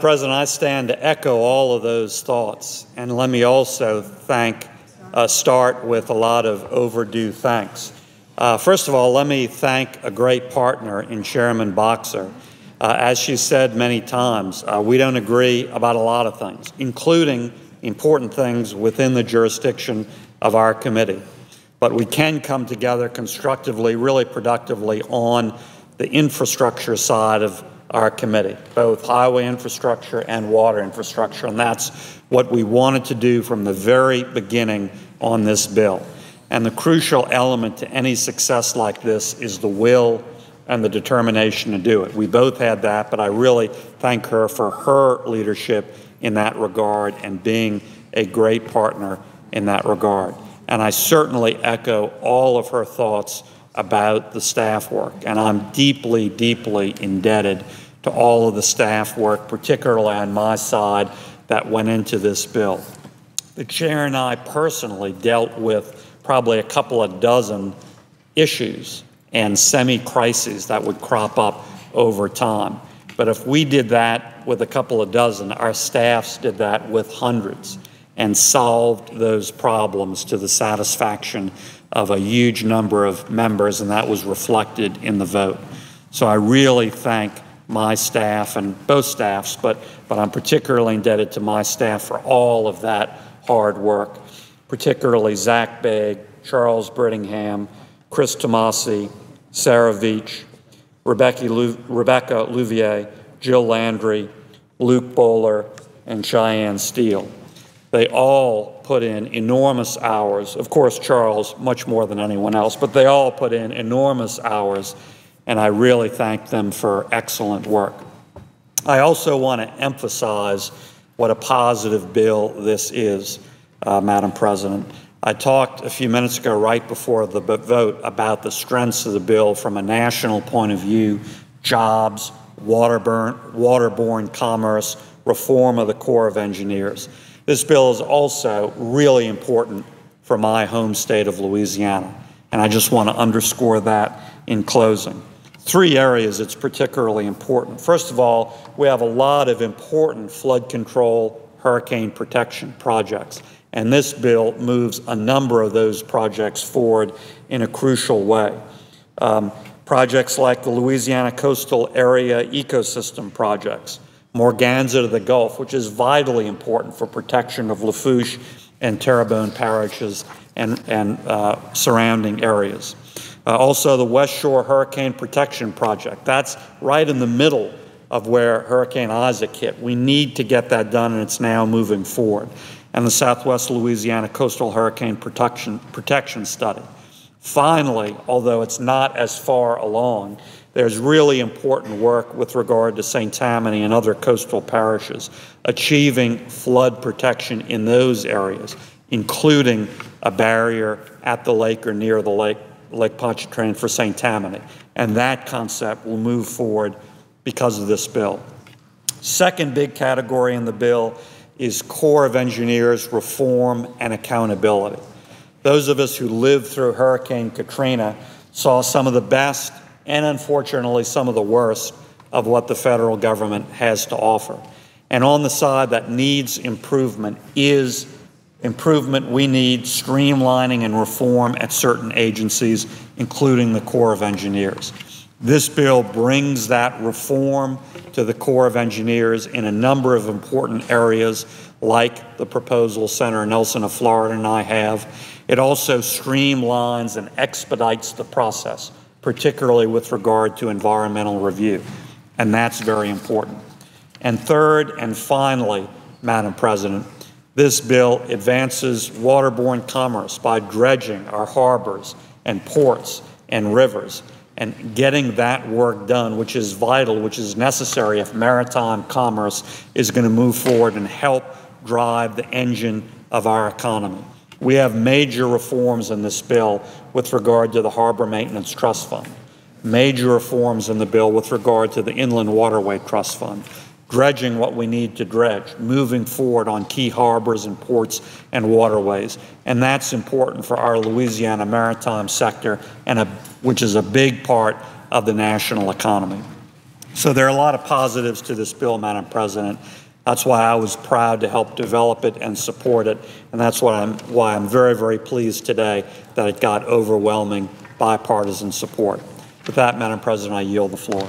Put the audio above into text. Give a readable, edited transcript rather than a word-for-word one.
President, I stand to echo all of those thoughts. And let me also start with a lot of overdue thanks. First of all, let me thank a great partner in Chairman Boxer. As she said many times, we don't agree about a lot of things, including important things within the jurisdiction of our committee. But we can come together constructively, really productively on the infrastructure side of our committee, both highway infrastructure and water infrastructure, and that's what we wanted to do from the very beginning on this bill. And the crucial element to any success like this is the will and the determination to do it. We both had that, but I really thank her for her leadership in that regard and being a great partner in that regard. And I certainly echo all of her thoughts about the staff work, and I'm deeply, deeply indebted to all of the staff work, particularly on my side, that went into this bill. The chair and I personally dealt with probably a couple of dozen issues and semi-crises that would crop up over time. But if we did that with a couple of dozen, our staffs did that with hundreds and solved those problems to the satisfaction of a huge number of members, and that was reflected in the vote. So I really thank my staff and both staffs, but I'm particularly indebted to my staff for all of that hard work, particularly Zach Begg, Charles Brittingham, Chris Tomasi, Sarah Veach, Rebecca Louvier, Jill Landry, Luke Bowler, and Cheyenne Steele. They all put in enormous hours. Of course, Charles, much more than anyone else, but they all put in enormous hours, and I really thank them for excellent work. I also want to emphasize what a positive bill this is, Madam President. I talked a few minutes ago, right before the vote, about the strengths of the bill from a national point of view: jobs, waterborne commerce, reform of the Corps of Engineers. This bill is also really important for my home state of Louisiana, and I just want to underscore that in closing. Three areas it's particularly important. First of all, we have a lot of important flood control, hurricane protection projects, and this bill moves a number of those projects forward in a crucial way. Projects like the Louisiana Coastal Area Ecosystem projects, Morganza to the Gulf, which is vitally important for protection of Lafourche and Terrebonne parishes and surrounding areas. Also, the West Shore Hurricane Protection Project. That's right in the middle of where Hurricane Isaac hit. We need to get that done, and it's now moving forward. And the Southwest Louisiana Coastal Hurricane Protection Study. Finally, although it's not as far along, there's really important work with regard to St. Tammany and other coastal parishes, achieving flood protection in those areas, including a barrier at the lake or near the lake, Lake Pontchartrain for St. Tammany. And that concept will move forward because of this bill. Second big category in the bill is Corps of Engineers reform and accountability. Those of us who lived through Hurricane Katrina saw some of the best and unfortunately some of the worst of what the federal government has to offer. And on the side that needs improvement is improvement. We need streamlining and reform at certain agencies, including the Corps of Engineers. This bill brings that reform to the Corps of Engineers in a number of important areas, like the proposal Senator Nelson of Florida and I have. It also streamlines and expedites the process, particularly with regard to environmental review, and that's very important. And third and finally, Madam President, this bill advances waterborne commerce by dredging our harbors and ports and rivers and getting that work done, which is vital, which is necessary if maritime commerce is going to move forward and help drive the engine of our economy. We have major reforms in this bill with regard to the Harbor Maintenance Trust Fund, major reforms in the bill with regard to the Inland Waterway Trust Fund, dredging what we need to dredge, moving forward on key harbors and ports and waterways. And that's important for our Louisiana maritime sector, which is a big part of the national economy. So there are a lot of positives to this bill, Madam President. That's why I was proud to help develop it and support it. And that's why I'm very, very pleased today that it got overwhelming bipartisan support. With that, Madam President, I yield the floor.